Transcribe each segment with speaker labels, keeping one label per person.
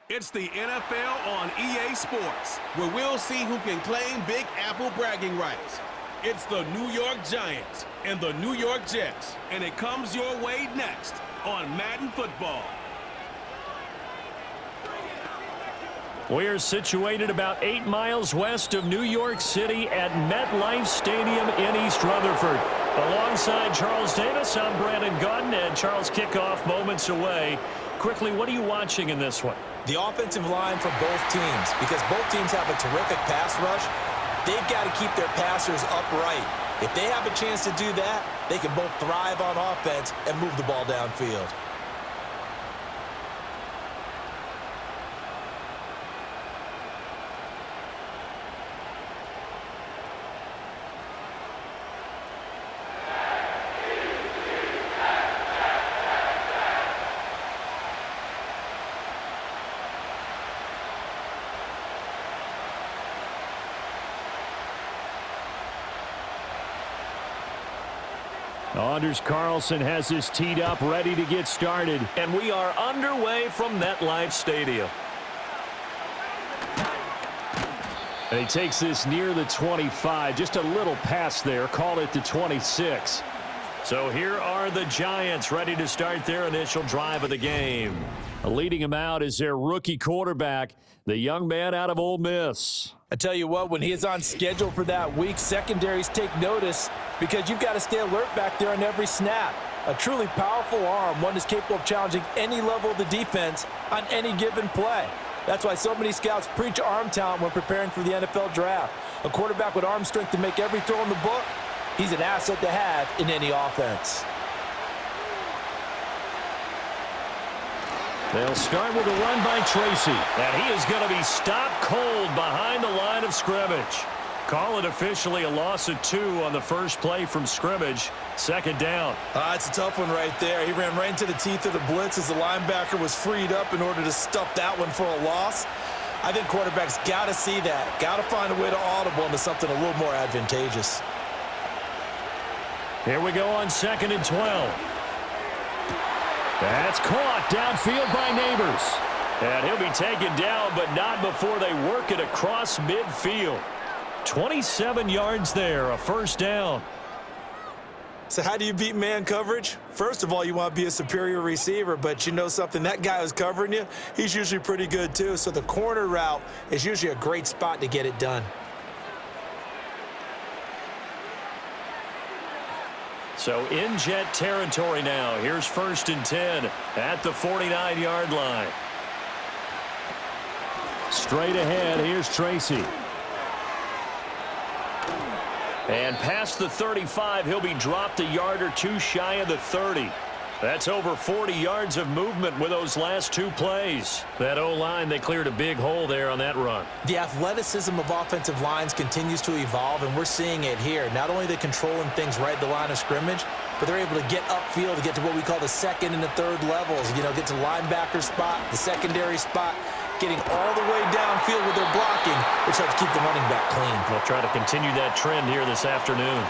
Speaker 1: It's the NFL on EA Sports, where we'll see who can claim Big Apple bragging rights. It's the New York Giants and the New York Jets, and it comes your way next on Madden Football.
Speaker 2: We're situated about 8 miles west of New York City at MetLife Stadium in East Rutherford. Alongside Charles Davis, I'm Brandon Gaudin, and Charles, kickoff moments away. Quickly, what are you watching in this one?
Speaker 3: The offensive line for both teams, because both teams have a terrific pass rush. They've got to keep their passers upright. If they have a chance to do that, they can both thrive on offense and move the ball downfield.
Speaker 2: Anders Carlson has this teed up, ready to get started. And we are underway from MetLife Stadium. And he takes this near the 25, just a little pass there, called it the 26. So here are the Giants ready to start their initial drive of the game. Leading him out is their rookie quarterback, the young man out of Ole Miss.
Speaker 3: I tell you what, when he is on schedule for that week, secondaries take notice because you've got to stay alert back there on every snap. A truly powerful arm, one is capable of challenging any level of the defense on any given play. That's why so many scouts preach arm talent when preparing for the NFL draft. A quarterback with arm strength to make every throw in the book, he's an asset to have in any offense.
Speaker 2: They'll start with a run by Tracy, and he is going to be stopped cold behind the line of scrimmage. Call it officially a loss of 2 on the first play from scrimmage. Second down.
Speaker 3: It's a tough one right there. He ran right into the teeth of the blitz as the linebacker was freed up in order to stuff that one for a loss. I think quarterbacks got to see that. Got to find a way to audible into something a little more advantageous.
Speaker 2: Here we go on 2nd and 12. That's caught downfield by Neighbors. And he'll be taken down, but not before they work it across midfield. 27 yards there, a first down.
Speaker 3: So how do you beat man coverage? First of all, you want to be a superior receiver, but you know something, that guy who's covering you, he's usually pretty good too. So the corner route is usually a great spot to get it done.
Speaker 2: So in Jet territory now. Here's 1st and 10 at the 49-yard line. Straight ahead, here's Tracy. And past the 35, he'll be dropped a yard or 2 shy of the 30. That's over 40 yards of movement with those last 2 plays. That O-line, they cleared a big hole there on that run.
Speaker 3: The athleticism of offensive lines continues to evolve, and we're seeing it here. Not only are they controlling things right at the line of scrimmage, but they're able to get upfield to get to what we call the 2nd and the 3rd levels. You know, get to the linebacker spot, the secondary spot, getting all the way downfield with their blocking, which helps keep the running back clean.
Speaker 2: We'll try to continue that trend here this afternoon.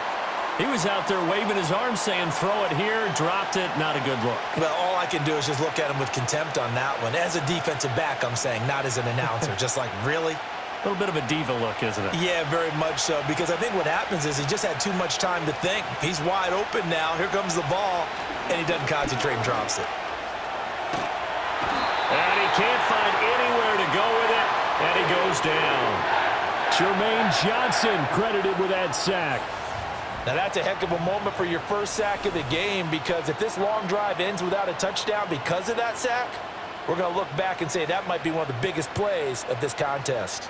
Speaker 2: He was out there waving his arm saying, throw it here, dropped it, not a good look.
Speaker 3: Well, all I can do is just look at him with contempt on that one. As a defensive back, I'm saying, not as an announcer. Just like, really?
Speaker 2: A little bit of a diva look, isn't it?
Speaker 3: Yeah, very much so, because I think what happens is he just had too much time to think. He's wide open now. Here comes the ball, and he doesn't concentrate and drops it.
Speaker 2: And he can't find anywhere to go with it, and he goes down. Jermaine Johnson credited with that sack.
Speaker 3: Now, that's a heck of a moment for your first sack of the game, because if this long drive ends without a touchdown because of that sack, we're going to look back and say that might be one of the biggest plays of this contest.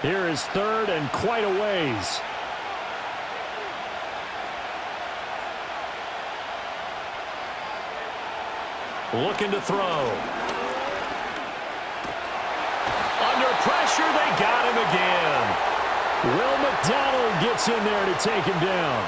Speaker 2: Here is 3rd and quite a ways. Looking to throw. Under pressure, they got him again. Will McDonald gets in there to take him down.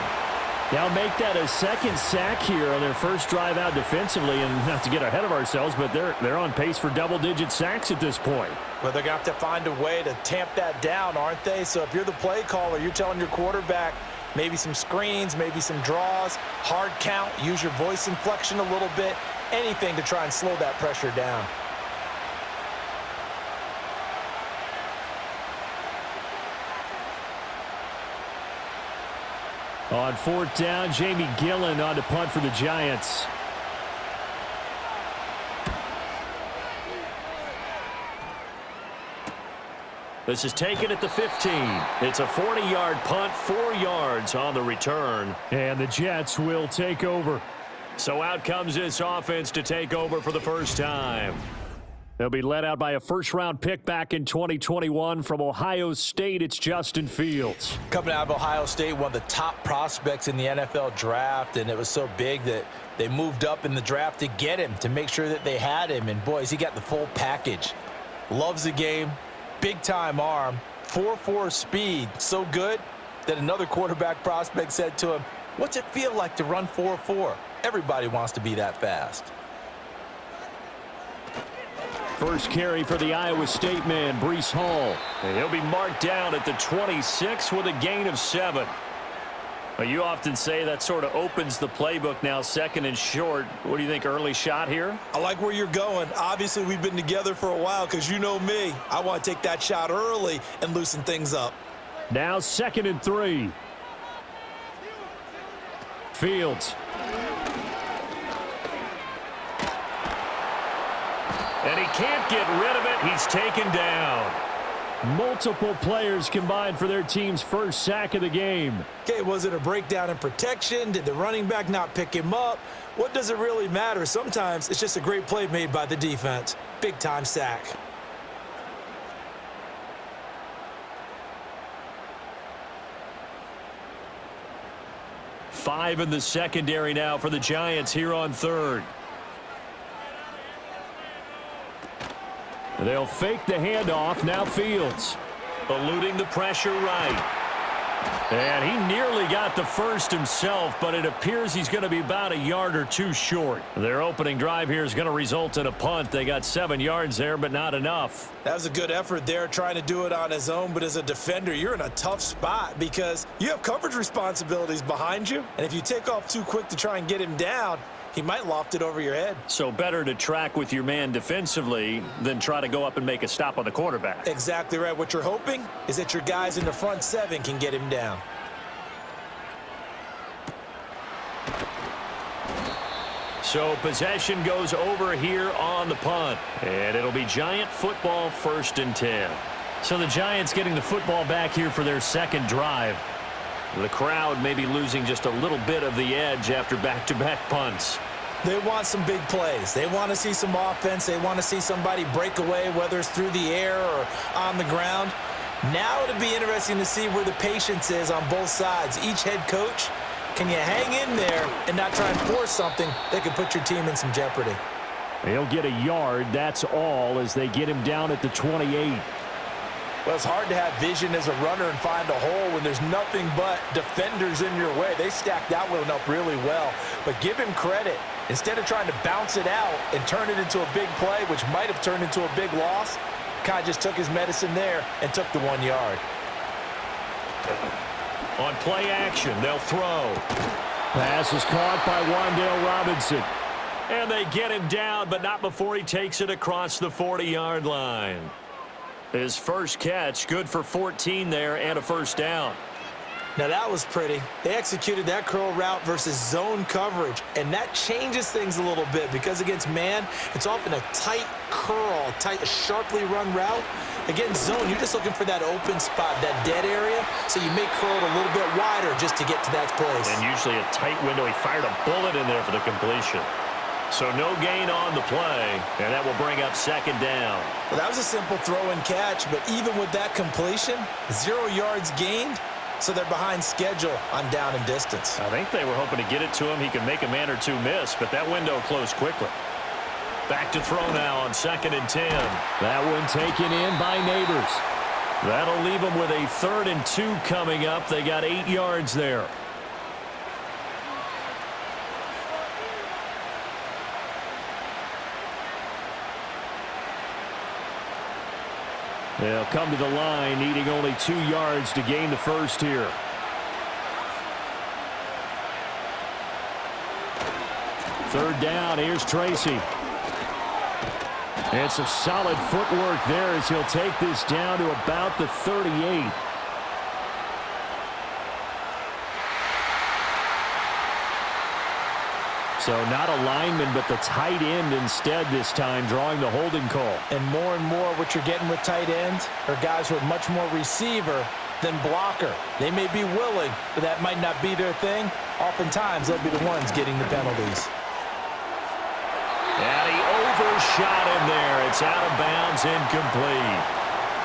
Speaker 2: Now make that a second sack here on their first drive out defensively, and not to get ahead of ourselves, but they're on pace for double-digit sacks at this point.
Speaker 3: Well, they're going to have to find a way to tamp that down, aren't they? So if you're the play caller, you're telling your quarterback maybe some screens, maybe some draws, hard count, use your voice inflection a little bit, anything to try and slow that pressure down.
Speaker 2: On fourth down, Jamie Gillen on to punt for the Giants. This is taken at the 15. It's a 40-yard punt, 4 yards on the return. And the Jets will take over. So out comes this offense to take over for the first time. They'll be led out by a first-round pick back in 2021 from Ohio State. It's Justin Fields.
Speaker 3: Coming out of Ohio State, one of the top prospects in the NFL draft, and it was so big that they moved up in the draft to get him, to make sure that they had him. And, boys, he got the full package. Loves the game, big-time arm, 4.4 speed, so good that another quarterback prospect said to him, "What's it feel like to run 4.4? Everybody wants to be that fast."
Speaker 2: First carry for the Iowa State man, Breece Hall. And he'll be marked down at the 26 with a gain of 7. Well, you often say that sort of opens the playbook now, second and short. What do you think, early shot here?
Speaker 3: I like where you're going. Obviously, we've been together for a while because you know me. I want to take that shot early and loosen things up.
Speaker 2: Now 2nd and 3. Fields. And he can't get rid of it. He's taken down. Multiple players combined for their team's first sack of the game.
Speaker 3: Okay, was it a breakdown in protection? Did the running back not pick him up? What does it really matter? Sometimes it's just a great play made by the defense. Big-time sack.
Speaker 2: Five in the secondary now for the Giants here on third. They'll fake the handoff. Now Fields. Eluding the pressure right. And he nearly got the first himself, but it appears he's going to be about a yard or two short. Their opening drive here is going to result in a punt. They got 7 yards there, but not enough.
Speaker 3: That was a good effort there, trying to do it on his own, but as a defender, you're in a tough spot because you have coverage responsibilities behind you, and if you take off too quick to try and get him down, he might loft it over your head.
Speaker 2: So better to track with your man defensively than try to go up and make a stop on the quarterback.
Speaker 3: Exactly right. What you're hoping is that your guys in the front 7 can get him down.
Speaker 2: So possession goes over here on the punt. And it'll be Giant football, 1st and 10. So the Giants getting the football back here for their second drive. The crowd may be losing just a little bit of the edge after back-to-back punts.
Speaker 3: They want some big plays. They want to see some offense. They want to see somebody break away, whether it's through the air or on the ground. Now it'll be interesting to see where the patience is on both sides. Each head coach, can you hang in there and not try and force something that could put your team in some jeopardy?
Speaker 2: He'll get a yard, that's all, as they get him down at the 28.
Speaker 3: Well, it's hard to have vision as a runner and find a hole when there's nothing but defenders in your way. They stacked that one up really well. But give him credit. Instead of trying to bounce it out and turn it into a big play, which might have turned into a big loss, Kai just took his medicine there and took the 1 yard.
Speaker 2: On play action, they'll throw. Pass is caught by Wan'Dale Robinson. And they get him down, but not before he takes it across the 40-yard line. His first catch, good for 14 there and a first down.
Speaker 3: Now that was pretty. They executed that curl route versus zone coverage, and that changes things a little bit because against man, it's often a tight curl, tight, sharply run route. Against zone, you're just looking for that open spot, that dead area, so you may curl it a little bit wider just to get to that place.
Speaker 2: And usually a tight window. He fired a bullet in there for the completion. So no gain on the play, and that will bring up 2nd down.
Speaker 3: Well, that was a simple throw and catch, but even with that completion, 0 yards gained, so they're behind schedule on down and distance.
Speaker 2: I think they were hoping to get it to him. He could make a man or two miss, but that window closed quickly. Back to throw now on 2nd and 10. That one taken in by Neighbors. That'll leave them with a 3rd and 2 coming up. They got 8 yards there. They'll come to the line, needing only 2 yards to gain the first here. Third down, here's Tracy. And some solid footwork there as he'll take this down to about the 38. So not a lineman, but the tight end instead this time, drawing the holding call.
Speaker 3: And more what you're getting with tight ends are guys who are much more receiver than blocker. They may be willing, but that might not be their thing. Oftentimes, they'll be the ones getting the penalties.
Speaker 2: And he overshot him there. It's out of bounds, incomplete.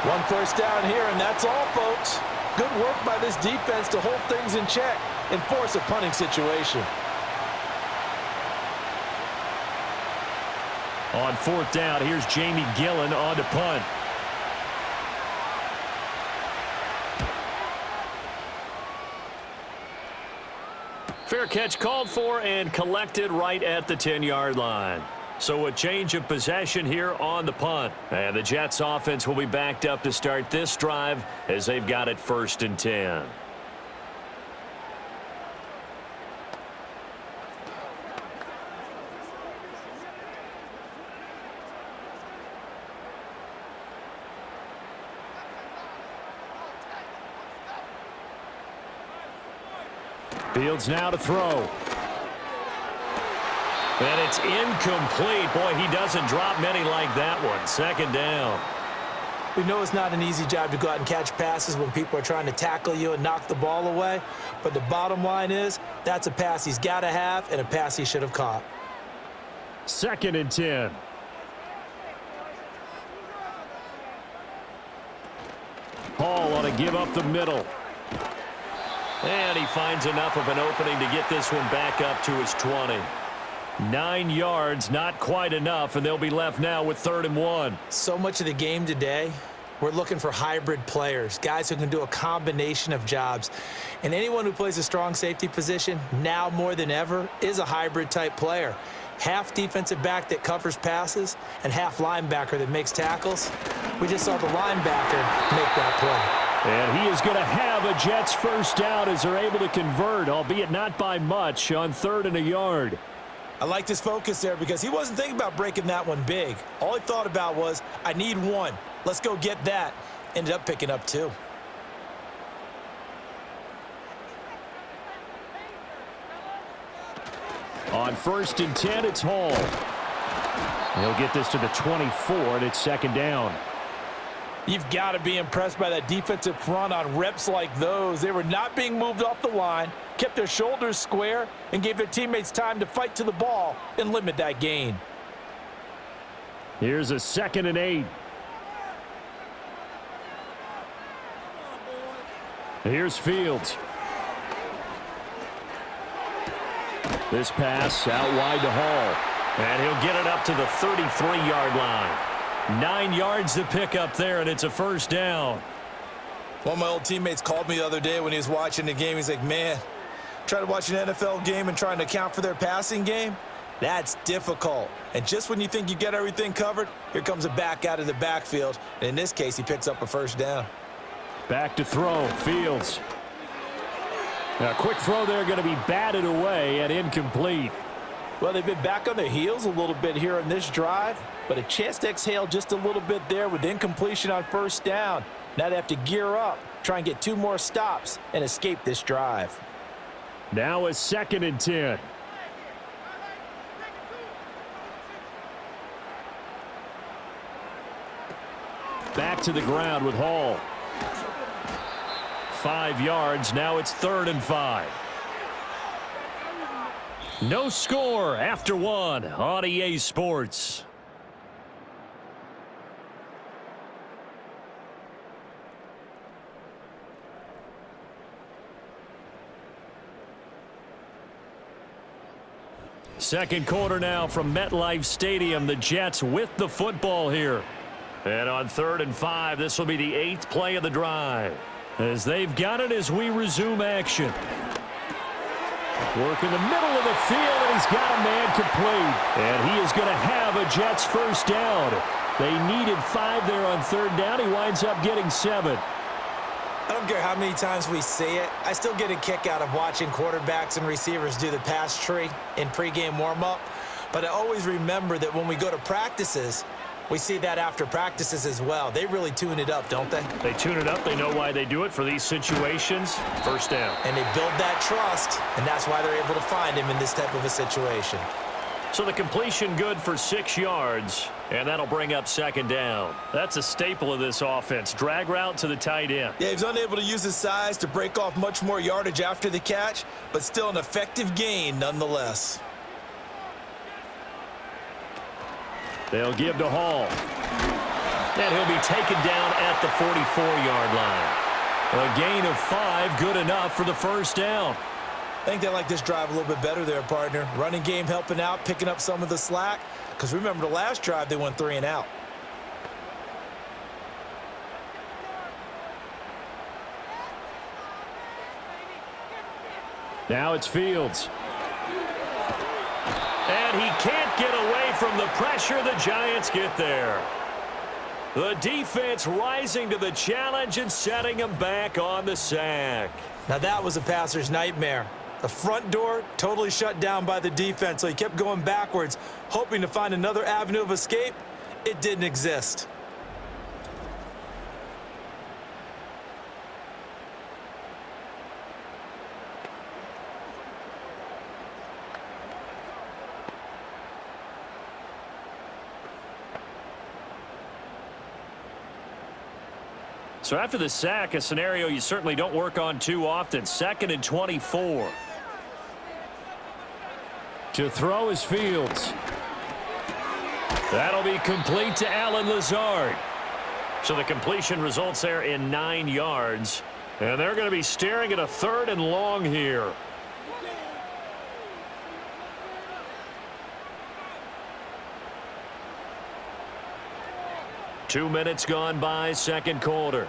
Speaker 3: 1 first down here, and that's all, folks. Good work by this defense to hold things in check and force a punting situation.
Speaker 2: On 4th down, here's Jamie Gillen on to punt. Fair catch called for and collected right at the 10-yard line. So a change of possession here on the punt. And the Jets offense will be backed up to start this drive as they've got it 1st and 10. Fields now to throw. And it's incomplete. Boy, he doesn't drop many like that one. 2nd down.
Speaker 3: We know it's not an easy job to go out and catch passes when people are trying to tackle you and knock the ball away. But the bottom line is, that's a pass he's got to have and a pass he should have caught.
Speaker 2: 2nd and 10. Hall on a give up the middle. And he finds enough of an opening to get this one back up to his 20. 9 yards, not quite enough, and they'll be left now with 3rd and 1.
Speaker 3: So much of the game today, we're looking for hybrid players, guys who can do a combination of jobs. And anyone who plays a strong safety position, now more than ever, is a hybrid type player. Half defensive back that covers passes and half linebacker that makes tackles. We just saw the linebacker make that play.
Speaker 2: And he is going to have a Jets 1st down as they're able to convert, albeit not by much, on 3rd and a yard.
Speaker 3: I like his focus there because he wasn't thinking about breaking that one big. All he thought about was, I need 1. Let's go get that. Ended up picking up 2.
Speaker 2: On 1st and 10, it's Hall. He'll get this to the 24, and it's 2nd down.
Speaker 3: You've got to be impressed by that defensive front on reps like those. They were not being moved off the line, kept their shoulders square, and gave their teammates time to fight to the ball and limit that gain.
Speaker 2: Here's a 2nd and 8. Here's Fields. This pass out wide to Hall. And he'll get it up to the 33-yard line. 9 yards to pick up there, and it's a 1st down.
Speaker 3: One of my old teammates called me the other day when he was watching the game. He's like, man, trying to watch an NFL game and trying to account for their passing game, that's difficult. And just when you think you get everything covered, here comes a back out of the backfield. And in this case, he picks up a 1st down.
Speaker 2: Back to throw, Fields. A quick throw there, going to be batted away and incomplete.
Speaker 3: Well, they've been back on their heels a little bit here in this drive, but a chance to exhale just a little bit there with incompletion on 1st down. Now they have to gear up, try and get 2 more stops, and escape this drive.
Speaker 2: Now a 2nd and 10. Back to the ground with Hall. 5 yards, now it's 3rd and 5. No score after 1 on EA Sports. Second quarter now from MetLife Stadium. The Jets with the football here. And on 3rd and 5, this will be the 8th play of the drive. As they've got it as we resume action. Work in the middle of the field, and he's got a man complete. And he is going to have a Jets first down. They needed 5 there on third down. He winds up getting 7.
Speaker 3: I don't care how many times we see it. I still get a kick out of watching quarterbacks and receivers do the pass tree in pregame warm-up. But I always remember that when we go to practices, we see that after practices as well. They really tune it up, don't they?
Speaker 2: They tune it up. They know why they do it for these situations. First down.
Speaker 3: And they build that trust, and that's why they're able to find him in this type of a situation.
Speaker 2: So the completion good for 6 yards, and that'll bring up second down. That's a staple of this offense. Drag route to the tight end.
Speaker 3: Yeah, he's unable to use his size to break off much more yardage after the catch, but still an effective gain nonetheless.
Speaker 2: They'll give to Hall. And he'll be taken down at the 44-yard line. A gain of 5, good enough for the first down.
Speaker 3: I think they like this drive a little bit better there, partner. Running game helping out, picking up some of the slack. Because remember, the last drive, they went 3 and out.
Speaker 2: Now it's Fields. And he can't get away from the pressure. The Giants get there. The defense rising to the challenge and setting him back on the sack.
Speaker 3: Now that was a passer's nightmare. The front door totally shut down by the defense, so he kept going backwards, hoping to find another avenue of escape. It didn't exist.
Speaker 2: So after the sack, a scenario you certainly don't work on too often. 2nd and 24. To throw is Fields. That'll be complete to Allen Lazard. So the completion results there in 9 yards. And they're going to be staring at a 3rd and long here. Two minutes gone by, second quarter.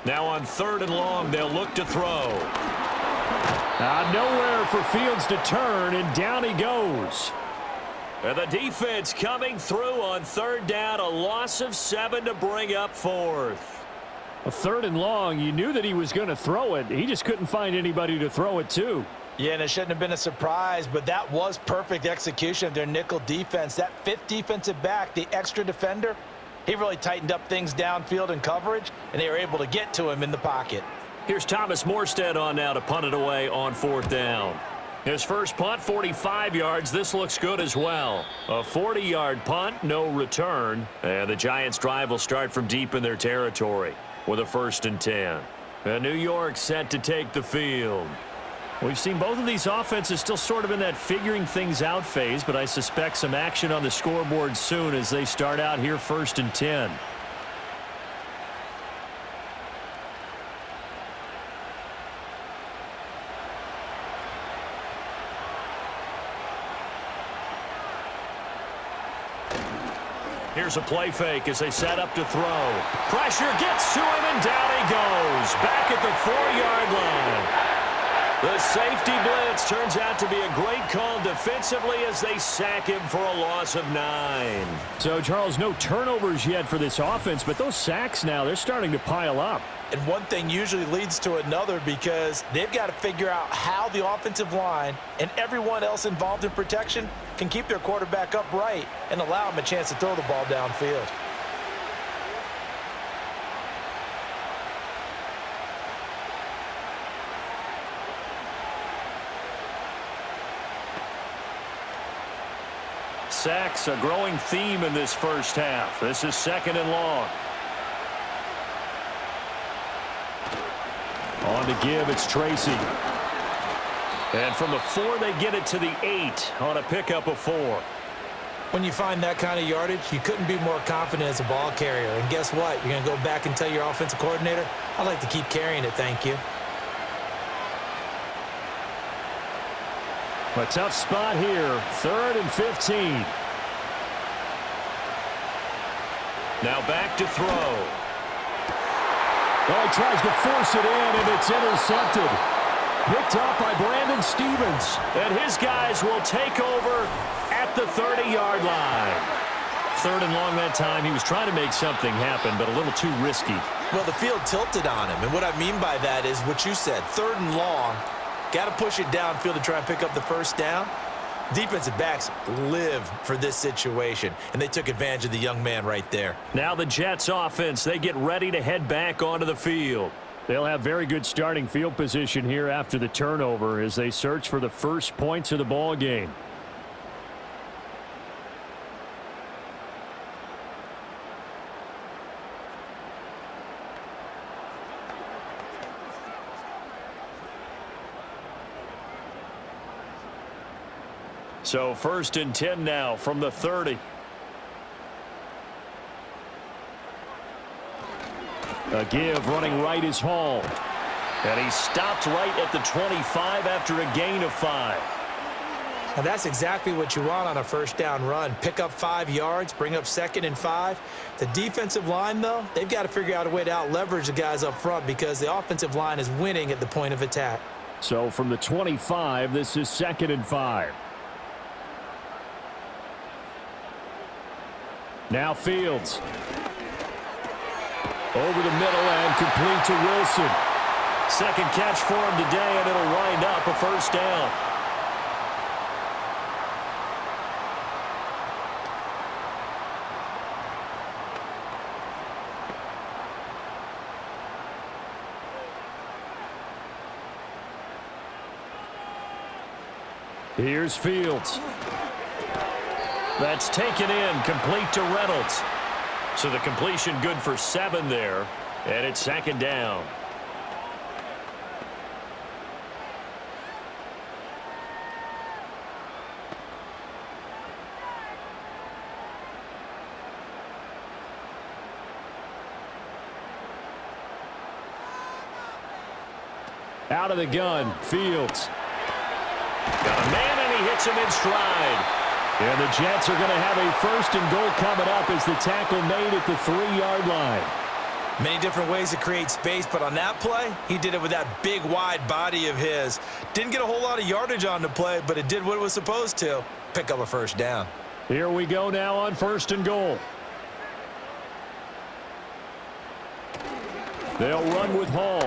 Speaker 2: Now on 3rd and long, they'll look to throw. Nowhere for Fields to turn, and down he goes. And the defense coming through on 3rd down, a loss of 7 to bring up 4th. A 3rd and long, you knew that he was going to throw it. He just couldn't find anybody to throw it to.
Speaker 3: Yeah, and it shouldn't have been a surprise, but that was perfect execution of their nickel defense. That 5th defensive back, the extra defender, he really tightened up things downfield in coverage, and they were able to get to him in the pocket.
Speaker 2: Here's Thomas Morstead on now to punt it away on 4th down. His first punt, 45 yards. This looks good as well. A 40-yard punt, no return. And the Giants' drive will start from deep in their territory with a 1st and 10. And New York set to take the field. We've seen both of these offenses still sort of in that figuring things out phase, but I suspect some action on the scoreboard soon as they start out here 1st and 10. Here's a play fake as they set up to throw. Pressure gets to him, and down he goes. Back at the 4-yard line. The safety blitz turns out to be a great call defensively as they sack him for a loss of 9. So, Charles, no turnovers yet for this offense, but those sacks now, they're starting to pile up.
Speaker 3: And one thing usually leads to another because they've got to figure out how the offensive line and everyone else involved in protection can keep their quarterback upright and allow him a chance to throw the ball downfield.
Speaker 2: Sacks, a growing theme in this first half. This is 2nd and long. On to give, it's Tracy. And from the 4, they get it to the 8 on a pickup of 4.
Speaker 3: When you find that kind of yardage, you couldn't be more confident as a ball carrier. And guess what? You're going to go back and tell your offensive coordinator, I'd like to keep carrying it, thank you.
Speaker 2: A tough spot here, 3rd and 15. Now back to throw.
Speaker 4: Well, he tries to force it in, and it's intercepted. Picked up by Brandon Stevens.
Speaker 2: And his guys will take over at the 30-yard line. 3rd and long that time. He was trying to make something happen, but a little too risky.
Speaker 3: Well, the field tilted on him, and what I mean by that is what you said, 3rd and long. Got to push it downfield to try and pick up the first down. Defensive backs live for this situation, and they took advantage of the young man right there.
Speaker 2: Now the Jets offense, they get ready to head back onto the field.
Speaker 4: They'll have very good starting field position here after the turnover as they search for the first points of the ball game.
Speaker 2: So 1st and 10 now from the 30.
Speaker 4: A give running right is Hall.
Speaker 2: And he stopped right at the 25 after a gain of 5.
Speaker 3: And that's exactly what you want on a first down run. Pick up 5 yards, bring up 2nd and 5. The defensive line, though, they've got to figure out a way to out-leverage the guys up front because the offensive line is winning at the point of attack.
Speaker 4: So from the 25, this is 2nd and 5. Now Fields. Over the middle and complete to Wilson.
Speaker 2: 2nd catch for him today, and it'll wind up a first down.
Speaker 4: Here's Fields.
Speaker 2: That's taken in, complete to Reynolds. So the completion good for 7 there, and it's 2nd down.
Speaker 4: Out of the gun, Fields.
Speaker 2: Got a man, and he hits him in stride.
Speaker 4: And the Jets are going to have a 1st and goal coming up as the tackle made at the 3-yard line.
Speaker 3: Many different ways to create space, but on that play, he did it with that big, wide body of his. Didn't get a whole lot of yardage on the play, but it did what it was supposed to. Pick up a first down.
Speaker 4: Here we go now on 1st and goal. They'll run with Hall.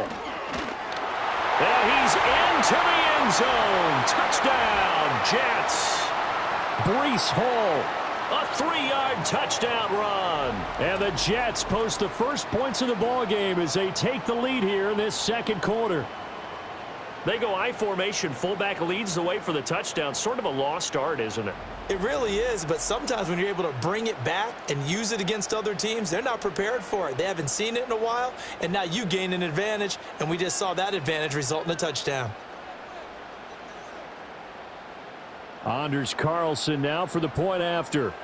Speaker 2: And he's into the end zone. Touchdown, Jets.
Speaker 4: Breece Hall.
Speaker 2: A 3-yard touchdown run.
Speaker 4: And the Jets post the first points of the ball game as they take the lead here in this 2nd quarter.
Speaker 2: They go I formation. Fullback leads the way for the touchdown. Sort of a lost art, isn't it?
Speaker 3: It really is, but sometimes when you're able to bring it back and use it against other teams, they're not prepared for it. They haven't seen it in a while, and now you gain an advantage, and we just saw that advantage result in a touchdown.
Speaker 4: Anders Carlson now for the point after.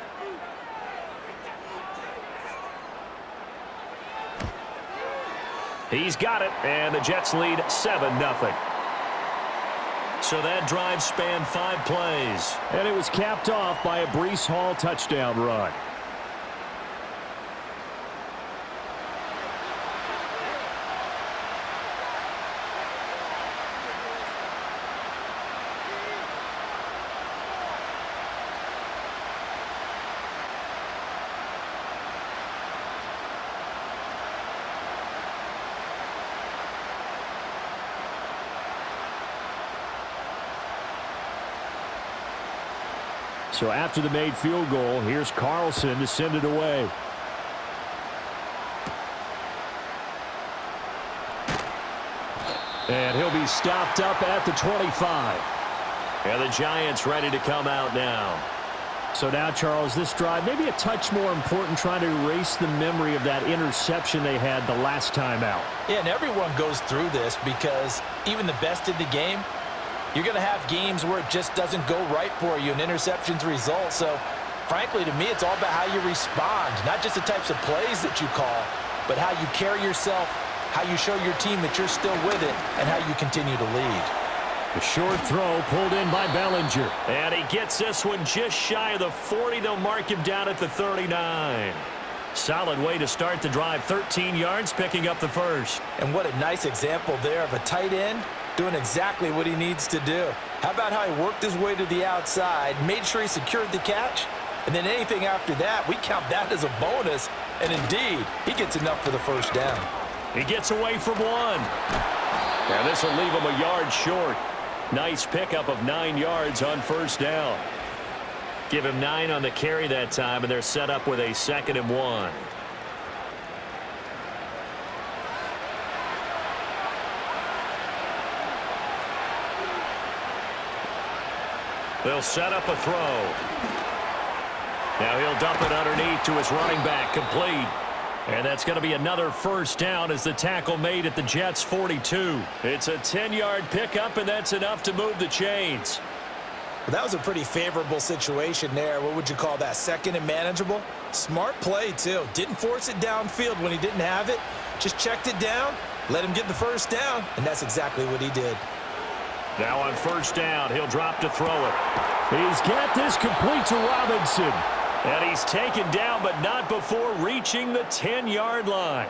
Speaker 2: He's got it, and the Jets lead 7-0. So that drive spanned 5 plays.
Speaker 4: And it was capped off by a Breece Hall touchdown run. So after the made field goal, here's Carlson to send it away. And he'll be stopped up at the 25.
Speaker 2: And the Giants ready to come out now.
Speaker 4: So now, Charles, this drive maybe a touch more important, trying to erase the memory of that interception they had the last time out.
Speaker 3: Yeah, and everyone goes through this because even the best in the game, you're going to have games where it just doesn't go right for you and interceptions result. So, frankly, to me, it's all about how you respond, not just the types of plays that you call, but how you carry yourself, how you show your team that you're still with it, and how you continue to lead.
Speaker 4: A short throw pulled in by Bellinger.
Speaker 2: And he gets this one just shy of the 40. They'll mark him down at the 39. Solid way to start the drive. 13 yards, picking up the first.
Speaker 3: And what a nice example there of a tight end doing exactly what he needs to do. How about how he worked his way to the outside, made sure he secured the catch, and then anything after that, we count that as a bonus. And indeed, he gets enough for the first down.
Speaker 2: He gets away from one. Now this will leave him a yard short. Nice pickup of 9 yards on first down. Give him 9 on the carry that time, and they're set up with a 2nd and 1. They'll set up a throw. Now he'll dump it underneath to his running back, complete. And that's going to be another first down as the tackle made at the Jets' 42. It's a 10-yard pickup, and that's enough to move the chains.
Speaker 3: Well, that was a pretty favorable situation there. What would you call that? 2nd and manageable? Smart play, too. Didn't force it downfield when he didn't have it. Just checked it down, let him get the first down, and that's exactly what he did.
Speaker 2: Now on first down, he'll drop to throw it.
Speaker 4: He's got this complete to Robinson.
Speaker 2: And he's taken down, but not before reaching the 10-yard line.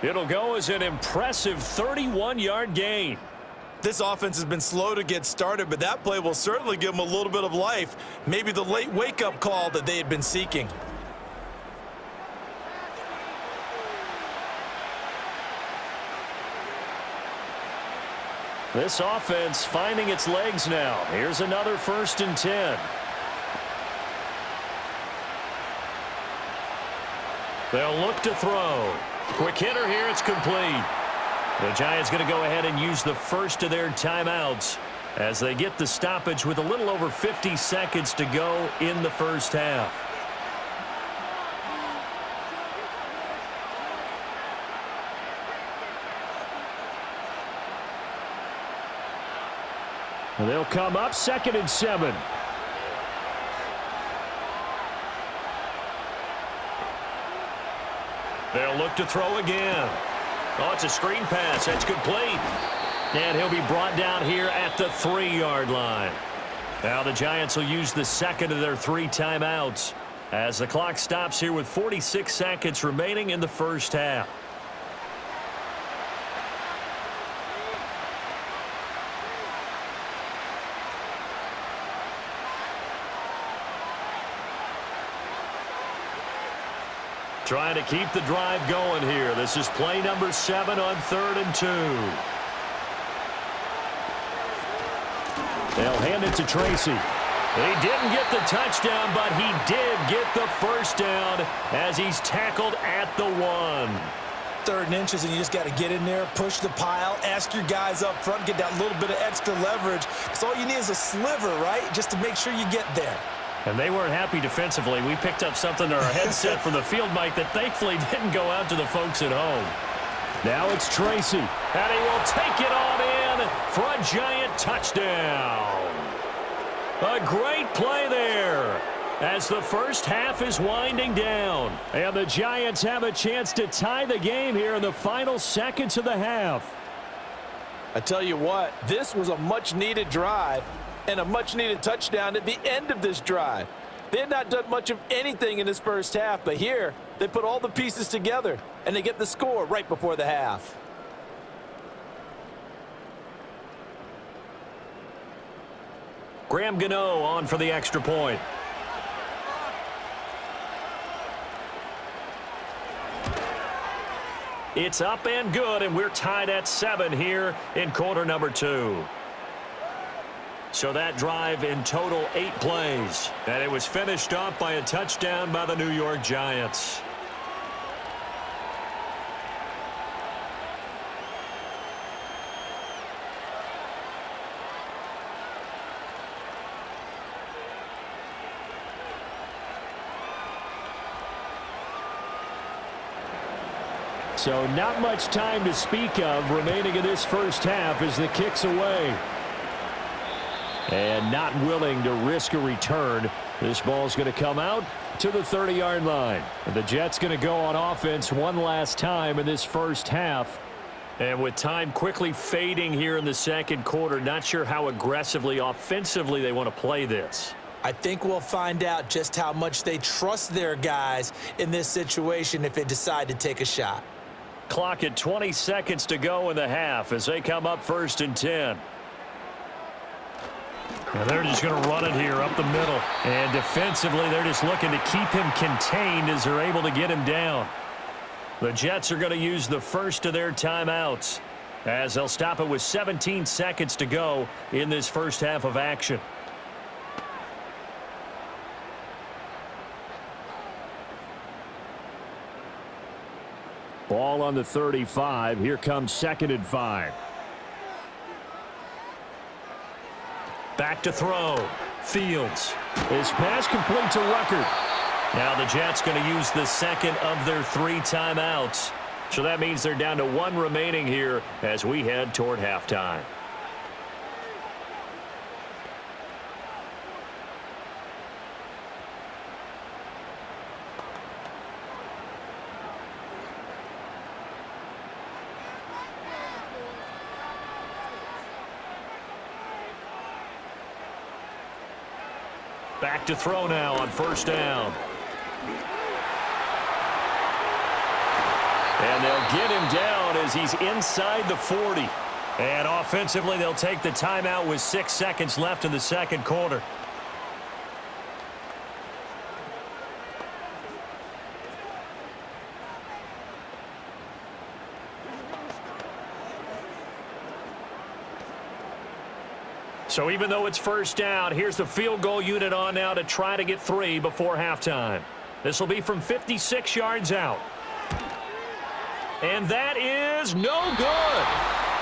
Speaker 2: It'll go as an impressive 31-yard gain.
Speaker 3: This offense has been slow to get started, but that play will certainly give them a little bit of life. Maybe the late wake-up call that they had been seeking.
Speaker 2: This offense finding its legs now. Here's another 1st and 10. They'll look to throw. Quick hitter here. It's complete. The Giants going to go ahead and use the first of their timeouts as they get the stoppage with a little over 50 seconds to go in the first half.
Speaker 4: They'll come up 2nd and 7.
Speaker 2: They'll look to throw again. Oh, it's a screen pass. That's complete. And he'll be brought down here at the 3-yard line. Now the Giants will use the 2nd of their 3 timeouts as the clock stops here with 46 seconds remaining in the first half. Trying to keep the drive going here. This is play number 7 on 3rd and 2.
Speaker 4: They'll hand it to Tracy.
Speaker 2: He didn't get the touchdown, but he did get the first down as he's tackled at the 1.
Speaker 3: 3rd and inches, and you just got to get in there, push the pile, ask your guys up front, get that little bit of extra leverage. Because all you need is a sliver, right, just to make sure you get there.
Speaker 2: And they weren't happy defensively. We picked up something to our headset from the field mic that thankfully didn't go out to the folks at home.
Speaker 4: Now it's Tracy.
Speaker 2: And he will take it on in for a Giant touchdown. A great play there as the first half is winding down.
Speaker 4: And the Giants have a chance to tie the game here in the final seconds of the half.
Speaker 3: I tell you what, this was a much-needed drive and a much-needed touchdown at the end of this drive. They had not done much of anything in this first half, but here they put all the pieces together, and they get the score right before the half.
Speaker 2: Graham Gano on for the extra point. It's up and good, and we're tied at 7 here in quarter number 2. So that drive in total 8 plays. And it was finished off by a touchdown by the New York Giants.
Speaker 4: So not much time to speak of remaining in this first half as the kick's away. And not willing to risk a return. This ball's going to come out to the 30-yard line. And the Jets going to go on offense one last time in this first half.
Speaker 2: And with time quickly fading here in the second quarter, not sure how aggressively, offensively they want to play this.
Speaker 3: I think we'll find out just how much they trust their guys in this situation if they decide to take a shot.
Speaker 2: Clock at 20 seconds to go in the half as they come up 1st and 10.
Speaker 4: And they're just going to run it here up the middle.
Speaker 2: And defensively, they're just looking to keep him contained as they're able to get him down. The Jets are going to use the first of their timeouts as they'll stop it with 17 seconds to go in this first half of action.
Speaker 4: Ball on the 35. Here comes 2nd and 5.
Speaker 2: Back to throw. Fields.
Speaker 4: His pass complete to Ruckert.
Speaker 2: Now the Jets going to use the second of their 3 timeouts. So that means they're down to 1 remaining here as we head toward halftime. Back to throw now on 1st down. And they'll get him down as he's inside the 40. And offensively, they'll take the timeout with 6 seconds left in the second quarter. So even though it's 1st down, here's the field goal unit on now to try to get 3 before halftime. This will be from 56 yards out. And that is no good.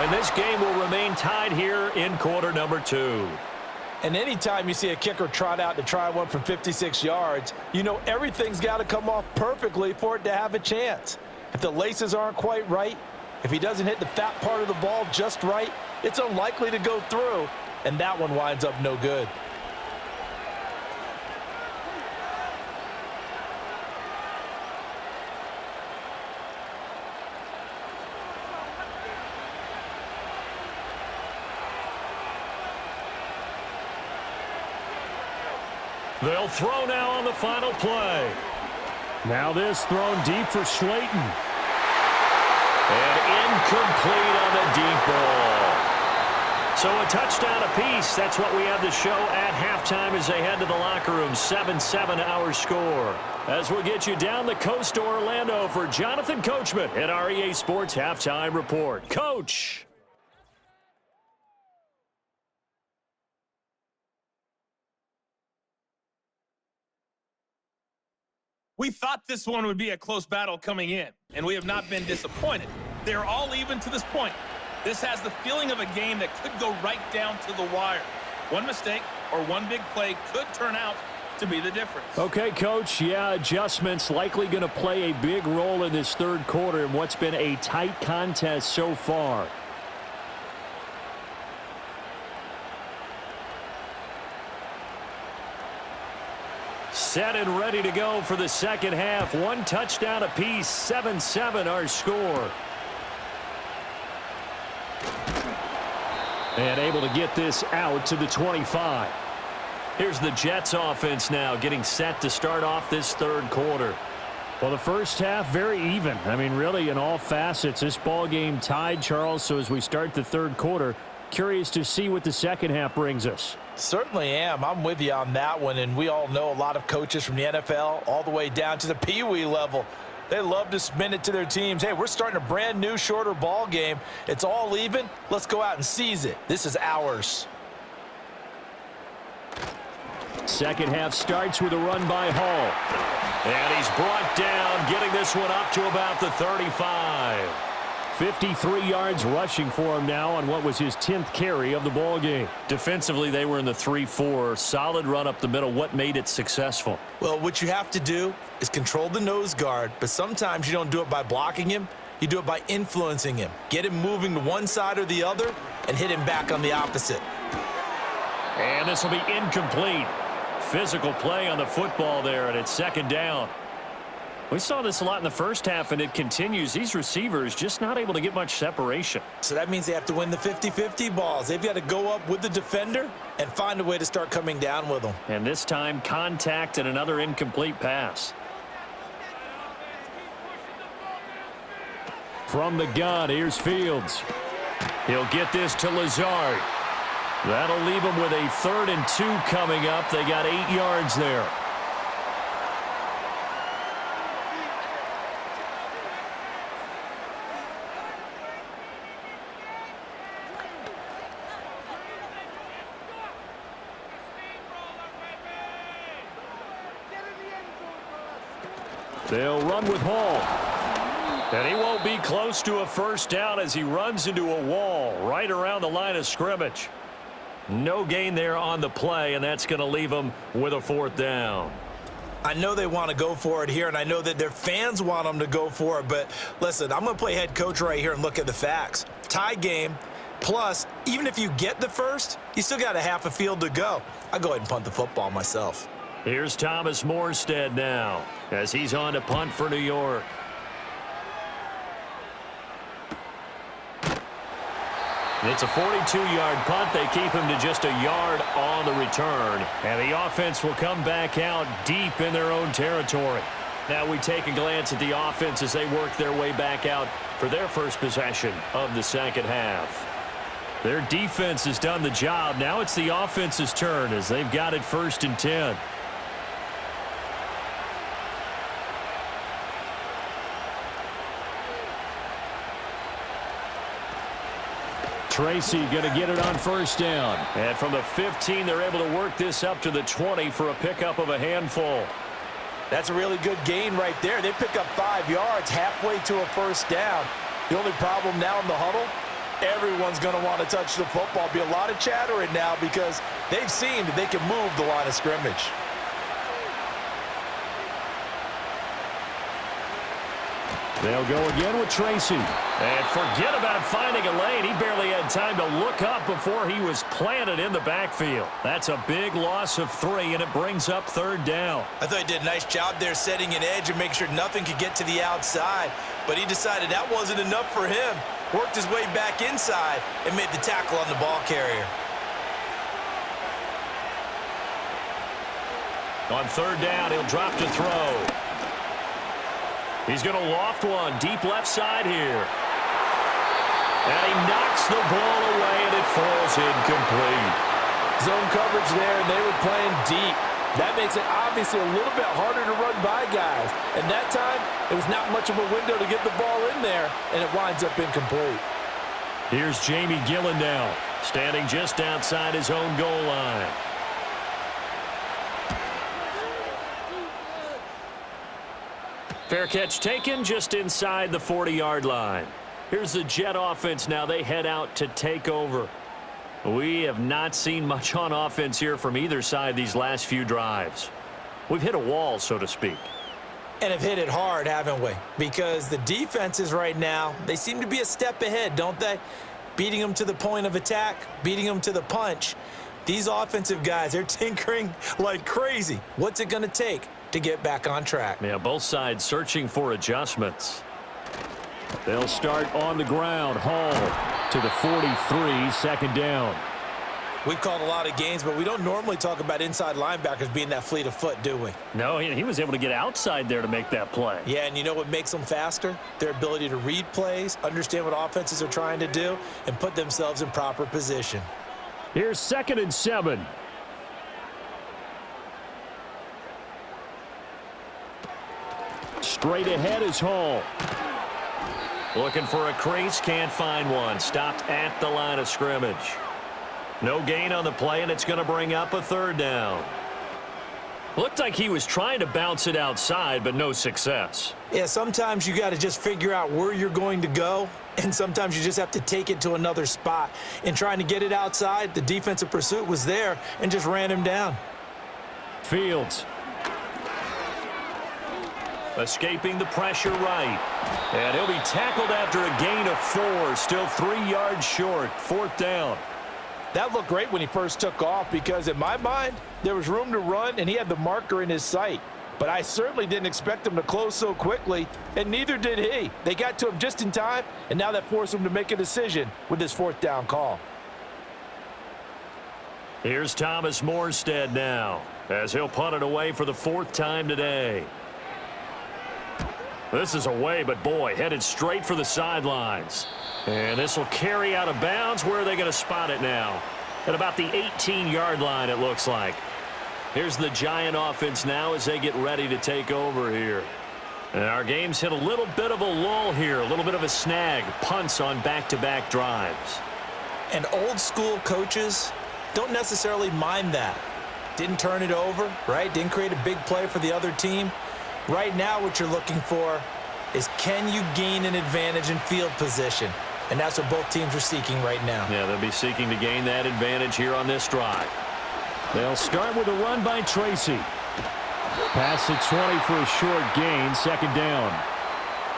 Speaker 2: And this game will remain tied here in quarter number 2.
Speaker 3: And anytime you see a kicker trot out to try one from 56 yards, you know everything's got to come off perfectly for it to have a chance. If the laces aren't quite right, if he doesn't hit the fat part of the ball just right, it's unlikely to go through. And that one winds up no good.
Speaker 2: They'll throw now on the final play.
Speaker 4: Now this thrown deep for Slayton.
Speaker 2: And incomplete on the deep ball. So a touchdown apiece. That's what we have to show at halftime as they head to the locker room. 7-7 our score. As we'll get you down the coast to Orlando for Jonathan Coachman at our EA Sports Halftime Report. Coach.
Speaker 5: We thought this one would be a close battle coming in, and we have not been disappointed. They're all even to this point. This has the feeling of a game that could go right down to the wire. One mistake or one big play could turn out to be the difference.
Speaker 4: Okay, Coach. Yeah, adjustments likely going to play a big role in this third quarter in what's been a tight contest so far.
Speaker 2: Set and ready to go for the second half. 1 touchdown apiece. 7-7 our score.
Speaker 4: And able to get this out to the 25.
Speaker 2: Here's the Jets offense now getting set to start off this third quarter.
Speaker 4: Well, the first half very even. I mean, really in all facets. This ball game tied, Charles. So as we start the third quarter, curious to see what the second half brings us.
Speaker 3: Certainly am. I'm with you on that one. And we all know a lot of coaches from the NFL all the way down to the Pee-wee level. They love to spin it to their teams. Hey, we're starting a brand new, shorter ball game. It's all even. Let's go out and seize it. This is ours.
Speaker 4: Second half starts with a run by Hall.
Speaker 2: And he's brought down, getting this one up to about the 35.
Speaker 4: 53 yards rushing for him now on what was his 10th carry of the ball game.
Speaker 2: Defensively, they were in the 3-4. Solid run up the middle. What made it successful?
Speaker 3: Well, what you have to do is control the nose guard, but sometimes you don't do it by blocking him. You do it by influencing him. Get him moving to one side or the other and hit him back on the opposite.
Speaker 2: And this will be incomplete. Physical play on the football there, and it's second down. We saw this a lot in the first half, and it continues. These receivers just not able to get much separation.
Speaker 3: So that means they have to win the 50-50 balls. They've got to go up with the defender and find a way to start coming down with them.
Speaker 2: And this time, contact and another incomplete pass.
Speaker 4: From the gun, here's Fields. He'll get this to Lazard. That'll leave him with a 3rd and 2 coming up. They got 8 yards there. They'll run with Hall. And he won't be close to a first down as he runs into a wall right around the line of scrimmage. No gain there on the play, and that's going to leave them with a 4th down.
Speaker 3: I know they want to go for it here, and I know that their fans want them to go for it, but listen, I'm going to play head coach right here and look at the facts. Tie game, plus, even if you get the first, you still got a half a field to go. I'll go ahead and punt the football myself.
Speaker 4: Here's Thomas Morstead now as he's on to punt for New York. It's a 42-yard punt. They keep him to just a yard on the return. And the offense will come back out deep in their own territory. Now we take a glance at the offense as they work their way back out for their first possession of the second half. Their defense has done the job. Now it's the offense's turn as they've got it 1st and 10. Tracy going to get it on 1st down. And from the 15, they're able to work this up to the 20 for a pickup of a handful.
Speaker 3: That's a really good gain right there. They pick up 5 yards halfway to a first down. The only problem now in the huddle, everyone's going to want to touch the football. Be a lot of chattering now because they've seen that they can move the line of scrimmage.
Speaker 4: They'll go again with Tracy. And forget about finding a lane. He barely had time to look up before he was planted in the backfield. That's a big loss of 3, and it brings up 3rd down.
Speaker 3: I thought he did a nice job there setting an edge and make sure nothing could get to the outside. But he decided that wasn't enough for him. Worked his way back inside and made the tackle on the ball carrier.
Speaker 4: On 3rd down, he'll drop to throw. He's going to loft one deep left side here. And he knocks the ball away, and it falls incomplete.
Speaker 3: Zone coverage there, and they were playing deep. That makes it obviously a little bit harder to run by guys. And that time, it was not much of a window to get the ball in there, and it winds up incomplete.
Speaker 4: Here's Jamie Gillen now, standing just outside his own goal line. Fair catch taken just inside the 40-yard line. Here's the Jet offense now. They head out to take over. We have not seen much on offense here from either side these last few drives. We've hit a wall, so to speak.
Speaker 3: And have hit it hard, haven't we? Because the defenses right now, they seem to be a step ahead, don't they? Beating them to the point of attack, beating them to the punch. These offensive guys, they're tinkering like crazy. What's it going to take to get back on track?
Speaker 4: Yeah, both sides searching for adjustments. They'll start on the ground. Hall to the 43, 2nd down.
Speaker 3: We've called a lot of games, but we don't normally talk about inside linebackers being that fleet of foot, do we?
Speaker 4: No, he was able to get outside there to make that play.
Speaker 3: Yeah, and you know what makes them faster? Their ability to read plays, understand what offenses are trying to do, and put themselves in proper position.
Speaker 4: Here's 2nd and 7. Straight ahead is Hall. Looking for a crease, can't find one. Stopped at the line of scrimmage. No gain on the play, and it's going to bring up a 3rd down. Looked like he was trying to bounce it outside, but no success.
Speaker 3: Yeah, sometimes you got to just figure out where you're going to go, and sometimes you just have to take it to another spot. In trying to get it outside, the defensive pursuit was there and just ran him down.
Speaker 4: Fields. Escaping the pressure right. And he'll be tackled after a gain of 4. Still 3 yards short. 4th down.
Speaker 3: That looked great when he first took off because, in my mind, there was room to run and he had the marker in his sight. But I certainly didn't expect him to close so quickly, and neither did he. They got to him just in time, and now that forced him to make a decision with this 4th down call.
Speaker 4: Here's Thomas Morstead now as he'll punt it away for the 4th time today. This is away, but boy, headed straight for the sidelines. And this will carry out of bounds. Where are they going to spot it now? At about the 18-yard line, it looks like. Here's the Giant offense now as they get ready to take over here. And our game's hit a little bit of a lull here, a little bit of a snag. Punts on back-to-back drives.
Speaker 3: And old-school coaches don't necessarily mind that. Didn't turn it over, right? Didn't create a big play for the other team. Right now, what you're looking for is, can you gain an advantage in field position? And that's what both teams are seeking right now.
Speaker 4: Yeah, they'll be seeking to gain that advantage here on this drive.
Speaker 2: They'll start with a run by Tracy. Past the 20 for a short gain, second down.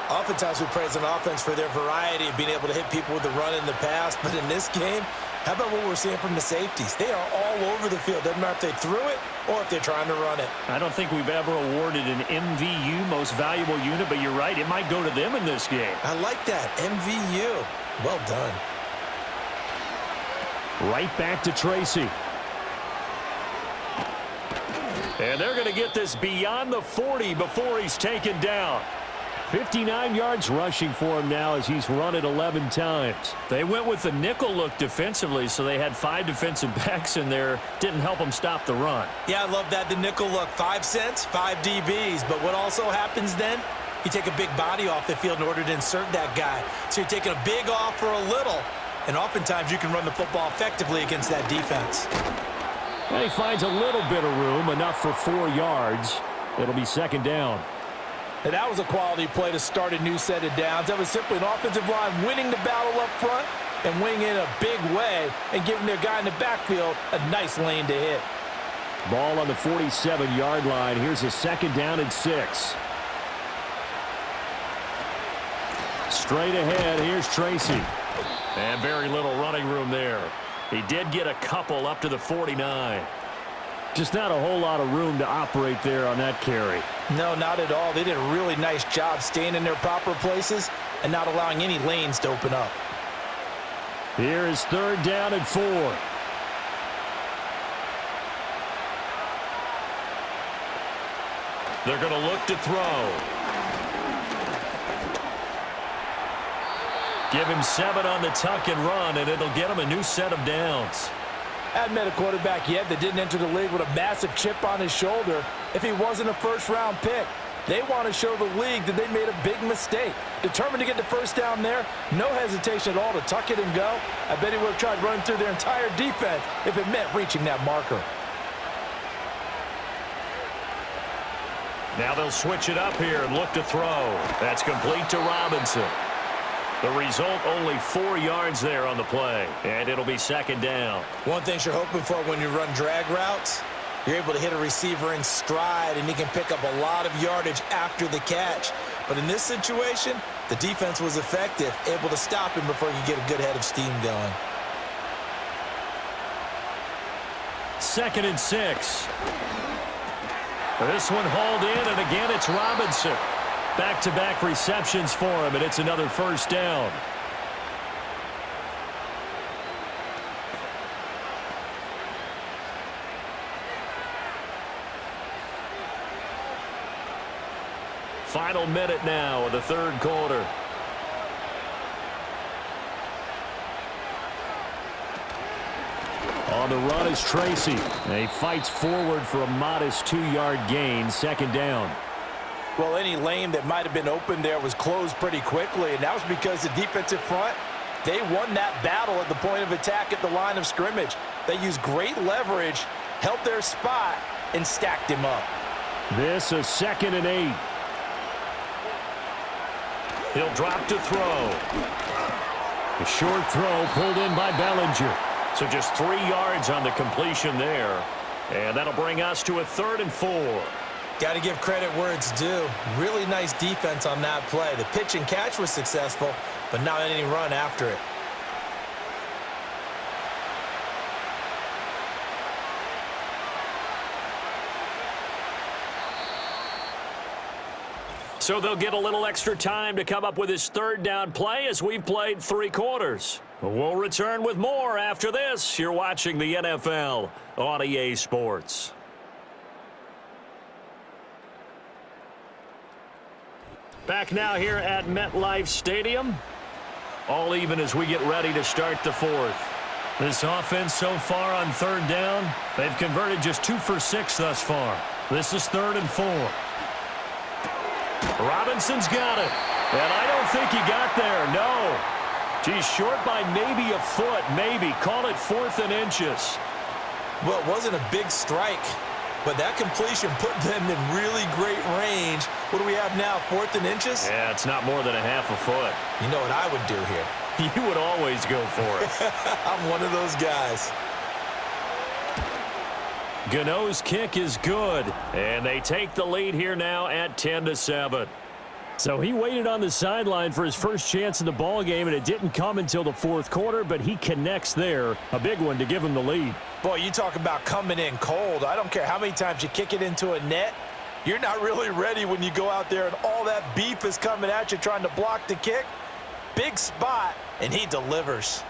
Speaker 3: Oftentimes we praise an offense for their variety of being able to hit people with the run in the pass. But in this game, how about what we're seeing from the safeties? They are all over the field. Doesn't matter if they threw it or if they're trying to run it.
Speaker 2: I don't think we've ever awarded an MVU, most valuable unit, but you're right, it might go to them in this game.
Speaker 3: I like that, MVU. Well done.
Speaker 2: Right back to Tracy.
Speaker 4: And they're going to get this beyond the 40 before he's taken down.
Speaker 2: 59 yards rushing for him now as he's run it 11 times.
Speaker 4: They went with the nickel look defensively, so they had 5 defensive backs in there. Didn't help them stop the run.
Speaker 3: Yeah, I love that, the nickel look. 5 cents, 5 DBs. But what also happens then? You take a big body off the field in order to insert that guy. So you're taking a big off for a little. And oftentimes you can run the football effectively against that defense.
Speaker 2: And he finds a little bit of room, enough for 4 yards. It'll be second down.
Speaker 3: And that was a quality play to start a new set of downs. That was simply an offensive line winning the battle up front and winning in a big way and giving their guy in the backfield a nice lane to hit.
Speaker 2: Ball on the 47-yard line. Here's a second down and 6. Straight ahead, here's Tracy.
Speaker 4: And very little running room there. He did get a couple up to the 49.
Speaker 2: Just not a whole lot of room to operate there on that carry.
Speaker 3: No, not at all. They did a really nice job staying in their proper places and not allowing any lanes to open up.
Speaker 2: Here is third down and 4.
Speaker 4: They're going to look to throw. Give him 7 on the tuck and run, and it'll get him a new set of downs.
Speaker 3: I haven't met a quarterback yet that didn't enter the league with a massive chip on his shoulder if he wasn't a first-round pick. They want to show the league that they made a big mistake. Determined to get the first down there, no hesitation at all to tuck it and go. I bet he would have tried running through their entire defense if it meant reaching that marker.
Speaker 4: Now they'll switch it up here and look to throw. That's complete to Robinson. The result, only 4 yards there on the play, and it'll be second down.
Speaker 3: One thing you're hoping for when you run drag routes, you're able to hit a receiver in stride, and he can pick up a lot of yardage after the catch. But in this situation, the defense was effective, able to stop him before he could get a good head of steam going.
Speaker 4: Second and 6. This one hauled in, and again it's Robinson. Back-to-back receptions for him, and it's another first down. Final minute now of the third quarter.
Speaker 2: On the run is Tracy. And he fights forward for a modest 2-yard gain, second down.
Speaker 3: Well, any lane that might have been open there was closed pretty quickly, and that was because the defensive front, they won that battle at the point of attack at the line of scrimmage. They used great leverage, held their spot, and stacked him up.
Speaker 2: This is second and 8.
Speaker 4: He'll drop to throw.
Speaker 2: A short throw pulled in by Bellinger.
Speaker 4: So just 3 yards on the completion there. And that'll bring us to a 3rd and 4.
Speaker 3: Got to give credit where it's due. Really nice defense on that play. The pitch and catch was successful, but not any run after it.
Speaker 4: So they'll get a little extra time to come up with his third down play as we've played 3 quarters. We'll return with more after this. You're watching the NFL on EA Sports. Back now here at MetLife Stadium. All even as we get ready to start the fourth. This offense so far on third down, they've converted just 2 for 6 thus far. This is 3rd and 4. Robinson's got it. And I don't think he got there, no. He's short by maybe a foot, maybe. Call it 4th and inches.
Speaker 3: Well, it wasn't a big strike, but that completion put them in really great range. What do we have now, 4th and inches?
Speaker 4: Yeah, it's not more than a half a foot.
Speaker 3: You know what I would do here?
Speaker 4: You would always go for it.
Speaker 3: I'm one of those guys.
Speaker 4: Gano's kick is good, and they take the lead here now at 10-7.
Speaker 2: So he waited on the sideline for his first chance in the ball game, and it didn't come until the 4th quarter, but he connects there. A big one to give him the lead.
Speaker 3: Boy, you talk about coming in cold. I don't care how many times you kick it into a net. You're not really ready when you go out there and all that beef is coming at you trying to block the kick. Big spot, and he delivers.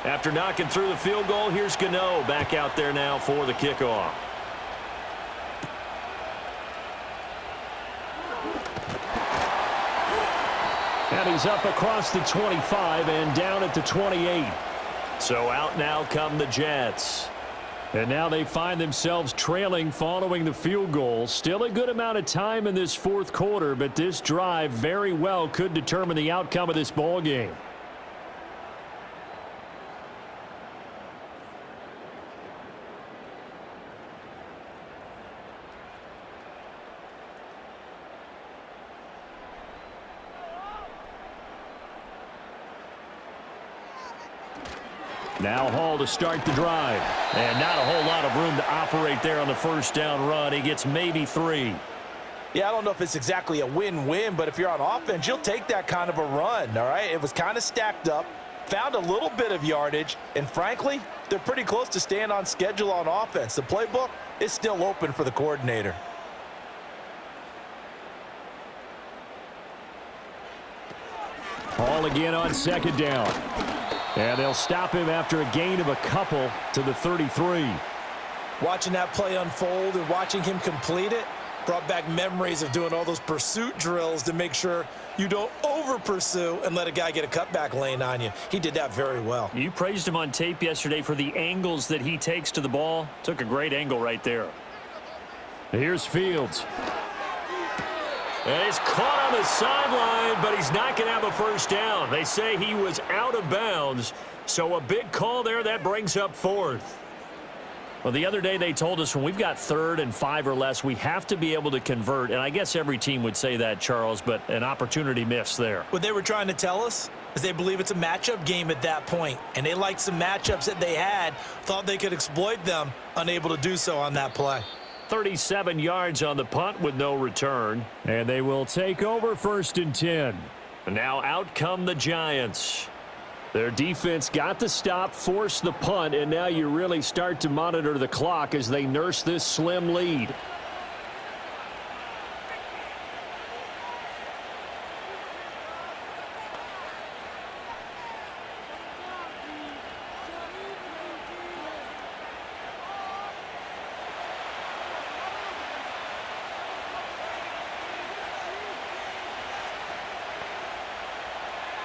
Speaker 4: After knocking through the field goal, here's Gano back out there now for the kickoff.
Speaker 2: And he's up across the 25 and down at the 28.
Speaker 4: So out now come the Jets.
Speaker 2: And now they find themselves trailing following the field goal. Still a good amount of time in this 4th quarter, but this drive very well could determine the outcome of this ball game. Now Hall to start the drive.
Speaker 4: And not a whole lot of room to operate there on the first down run. He gets maybe 3.
Speaker 3: Yeah, I don't know if it's exactly a win-win, but if you're on offense, you'll take that kind of a run, all right? It was kind of stacked up, found a little bit of yardage, and frankly, they're pretty close to staying on schedule on offense. The playbook is still open for the coordinator.
Speaker 2: Hall again on 2nd down. And they'll stop him after a gain of a couple to the 33.
Speaker 3: Watching that play unfold and watching him complete it brought back memories of doing all those pursuit drills to make sure you don't over-pursue and let a guy get a cutback lane on you. He did that very well.
Speaker 4: You praised him on tape yesterday for the angles that he takes to the ball. Took a great angle right there.
Speaker 2: Here's Fields.
Speaker 4: And he's caught on the sideline, but he's not going to have a first down. They say he was out of bounds, so a big call there. That brings up 4th. Well, the other day they told us when we've got 3rd and 5 or less, we have to be able to convert. And I guess every team would say that, Charles, but an opportunity missed there.
Speaker 3: What they were trying to tell us is they believe it's a matchup game at that point, and they liked some matchups that they had, thought they could exploit them, unable to do so on that play.
Speaker 4: 37 yards on the punt with no return.
Speaker 2: And they will take over 1st and 10.
Speaker 4: And now out come the Giants.
Speaker 2: Their defense got the stop, forced the punt, and now you really start to monitor the clock as they nurse this slim lead.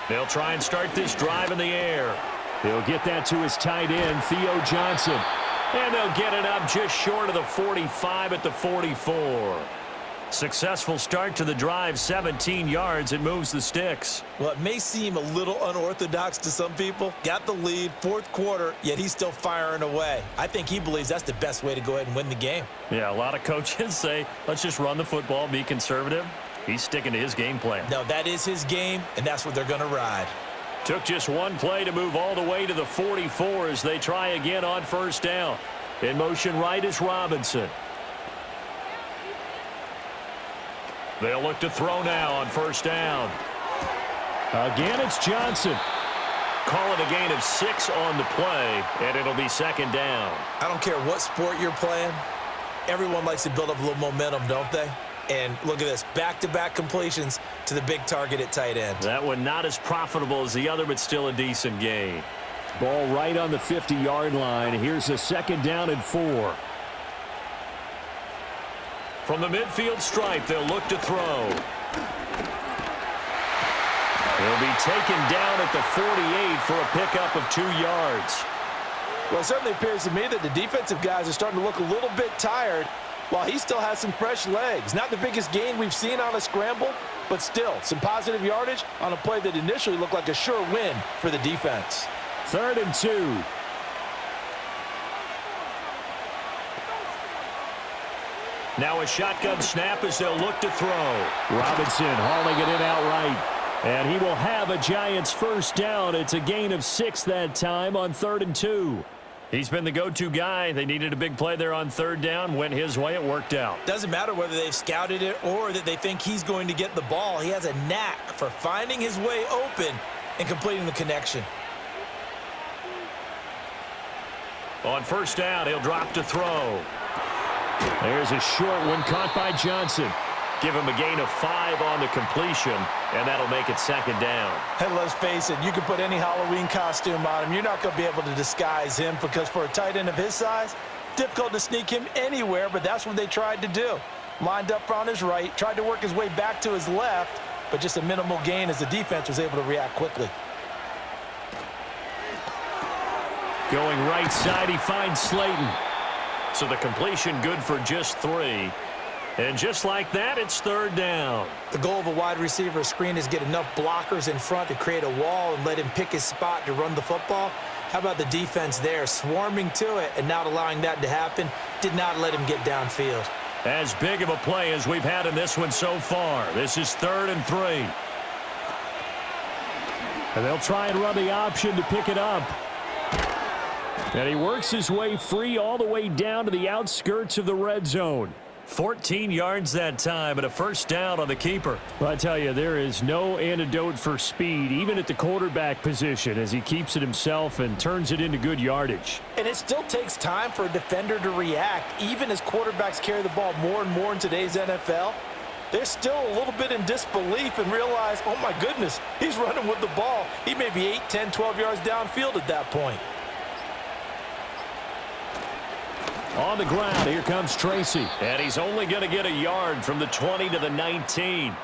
Speaker 4: They'll try and start this drive in the air.
Speaker 2: He'll get that to his tight end, Theo Johnson.
Speaker 4: And they'll get it up just short of the 45 at the 44. Successful start to the drive, 17 yards. It moves the sticks.
Speaker 3: Well, it may seem a little unorthodox to some people. Got the lead, 4th quarter, yet he's still firing away. I think he believes that's the best way to go ahead and win the game.
Speaker 4: Yeah, a lot of coaches say, let's just run the football, be conservative. He's sticking to his game plan.
Speaker 3: No, that is his game, and that's what they're going to ride.
Speaker 4: Took just one play to move all the way to the 44 as they try again on 1st down. In motion right is Robinson. They'll look to throw now on 1st down.
Speaker 2: Again, it's Johnson.
Speaker 4: Call it a gain of 6 on the play, and it'll be 2nd down.
Speaker 3: I don't care what sport you're playing. Everyone likes to build up a little momentum, don't they? And look at this, back-to-back completions to the big target at tight end.
Speaker 4: That one not as profitable as the other, but still a decent gain.
Speaker 2: Ball right on the 50-yard line. Here's a 2nd down and 4.
Speaker 4: From the midfield stripe, they'll look to throw. He'll be taken down at the 48 for a pickup of 2 yards.
Speaker 3: Well, it certainly appears to me that the defensive guys are starting to look a little bit tired while he still has some fresh legs. Not the biggest gain we've seen on a scramble, but still some positive yardage on a play that initially looked like a sure win for the defense.
Speaker 2: 3rd and 2.
Speaker 4: Now a shotgun snap as they'll look to throw.
Speaker 2: Robinson hauling it in outright. And he will have a Giants first down. It's a gain of 6 that time on 3rd and 2.
Speaker 4: He's been the go-to guy. They needed a big play there on 3rd down. Went his way. It worked out.
Speaker 3: Doesn't matter whether they've scouted it or that they think he's going to get the ball. He has a knack for finding his way open and completing the connection.
Speaker 4: On 1st down, he'll drop to throw.
Speaker 2: There's a short one caught by Jaxson.
Speaker 4: Give him a gain of 5 on the completion, and that'll make it 2nd down.
Speaker 3: And let's face it, you can put any Halloween costume on him. You're not going to be able to disguise him because for a tight end of his size, difficult to sneak him anywhere, but that's what they tried to do. Lined up on his right, tried to work his way back to his left, but just a minimal gain as the defense was able to react quickly.
Speaker 2: Going right side, he finds Slayton.
Speaker 4: So the completion good for just 3. And just like that, it's 3rd down.
Speaker 3: The goal of a wide receiver screen is get enough blockers in front to create a wall and let him pick his spot to run the football. How about the defense there, swarming to it and not allowing that to happen? Did not let him get downfield.
Speaker 4: As big of a play as we've had in this one so far. This is 3rd and 3.
Speaker 2: And they'll try and run the option to pick it up. And he works his way free all the way down to the outskirts of the red zone.
Speaker 4: 14 yards that time and a 1st down on the keeper.
Speaker 2: Well, I tell you, there is no antidote for speed, even at the quarterback position, as he keeps it himself and turns it into good yardage.
Speaker 3: And it still takes time for a defender to react, even as quarterbacks carry the ball more and more in today's NFL. They're still a little bit in disbelief and realize, oh my goodness, he's running with the ball. He may be 8, 10, 12 yards downfield at that point.
Speaker 2: On the ground, here comes Tracy.
Speaker 4: And he's only going to get a yard from the 20 to the 19.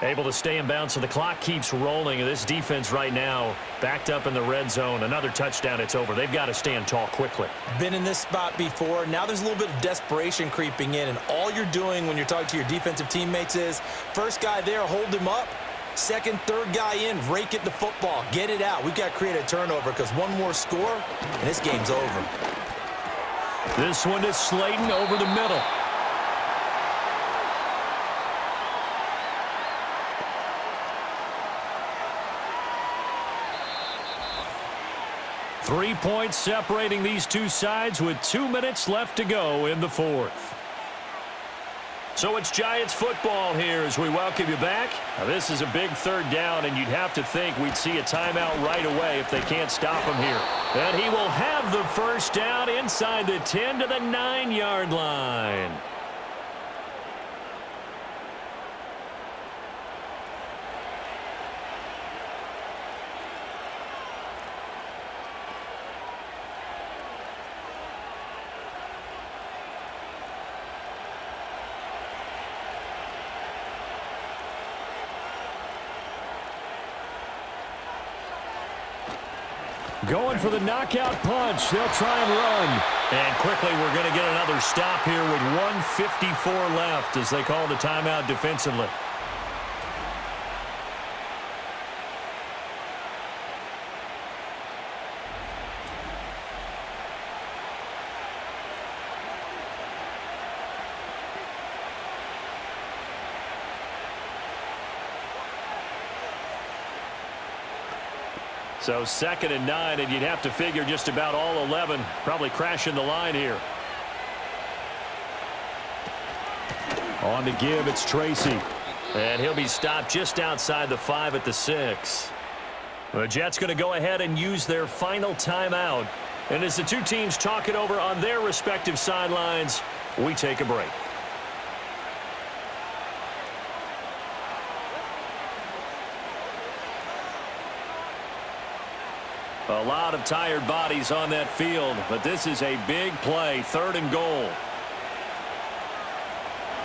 Speaker 4: Able to stay in bounds, so the clock keeps rolling. And this defense right now backed up in the red zone. Another touchdown, it's over. They've got to stand tall quickly.
Speaker 3: Been in this spot before. Now there's a little bit of desperation creeping in. And all you're doing when you're talking to your defensive teammates is, first guy there, hold him up. Second, third guy in, rake it the football. Get it out. We've got to create a turnover because one more score, and this game's over.
Speaker 2: This one is Slayton over the middle.
Speaker 4: Three points separating these two sides with 2 minutes left to go in the 4th. So it's Giants football here as we welcome you back. Now this is a big 3rd down, and you'd have to think we'd see a timeout right away if they can't stop him here. And he will have the 1st down inside the 10 to the 9-yard line.
Speaker 2: Going for the knockout punch. They'll try and run.
Speaker 4: And quickly we're going to get another stop here with 1:54 left as they call the timeout defensively. So 2nd and 9, and you'd have to figure just about all 11 probably crashing the line here.
Speaker 2: On the give, it's Tracy.
Speaker 4: And he'll be stopped just outside the 5 at the 6. The Jets going to go ahead and use their final timeout. And as the two teams talk it over on their respective sidelines, we take a break. A lot of tired bodies on that field, but this is a big play, 3rd and goal.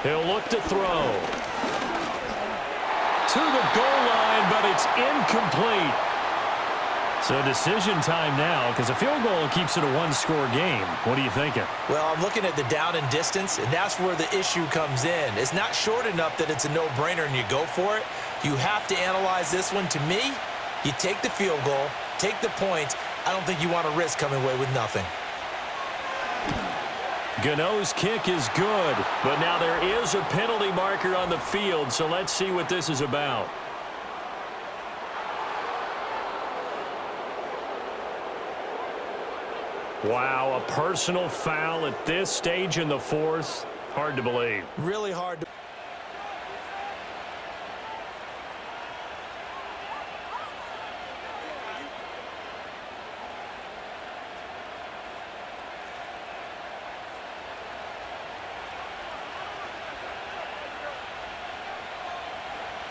Speaker 4: He'll look to throw. To the goal line, but it's incomplete. So decision time now, because a field goal keeps it a one-score game. What are you thinking?
Speaker 3: Well, I'm looking at the down and distance, and that's where the issue comes in. It's not short enough that it's a no-brainer and you go for it. You have to analyze this one. To me, you take the field goal, take the points. I don't think you want to risk coming away with nothing.
Speaker 4: Gano's kick is good, but now there is a penalty marker on the field, so let's see what this is about. Wow, a personal foul at this stage in the fourth. Hard to believe.
Speaker 3: Really hard to...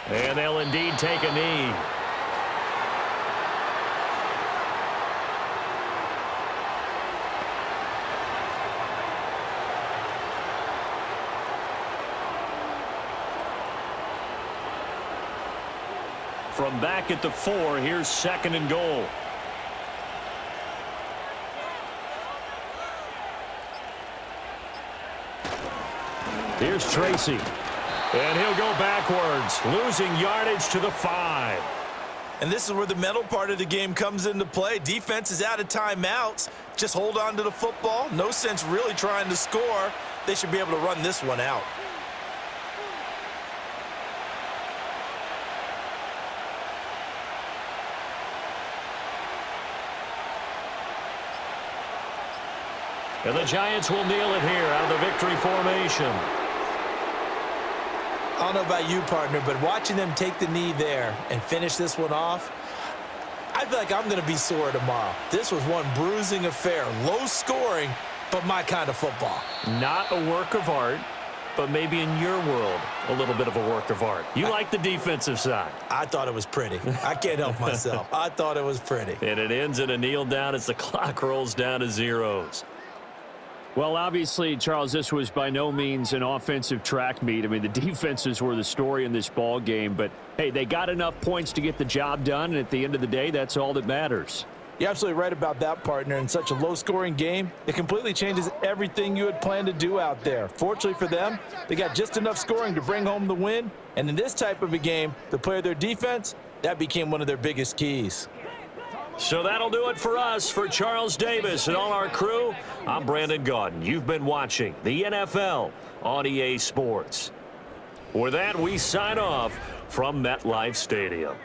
Speaker 4: And they'll indeed take a knee. From back at the 4, here's 2nd and goal. Here's Tracy. And he'll go backwards, losing yardage to the 5.
Speaker 3: And this is where the mental part of the game comes into play. Defense is out of timeouts. Just hold on to the football. No sense really trying to score. They should be able to run this one out.
Speaker 4: And the Giants will kneel it here out of the victory formation.
Speaker 3: I don't know about you, partner, but watching them take the knee there and finish this one off, I feel like I'm going to be sore tomorrow. This was one bruising affair. Low scoring, but my kind of football.
Speaker 4: Not a work of art, but maybe in your world, a little bit of a work of art. You like the defensive side.
Speaker 3: I thought it was pretty. I can't help myself. I thought it was pretty.
Speaker 4: And it ends in a kneel down as the clock rolls down to zeros.
Speaker 2: Well, obviously, Charles, this was by no means an offensive track meet. I mean, the defenses were the story in this ball game. But, hey, they got enough points to get the job done. And at the end of the day, that's all that matters.
Speaker 3: You're absolutely right about that, partner. In such a low-scoring game, it completely changes everything you had planned to do out there. Fortunately for them, they got just enough scoring to bring home the win. And in this type of a game, to play their defense, that became one of their biggest keys.
Speaker 4: So that'll do it for us. For Charles Davis and all our crew, I'm Brandon Gaudin. You've been watching the NFL on EA Sports. With that, we sign off from MetLife Stadium.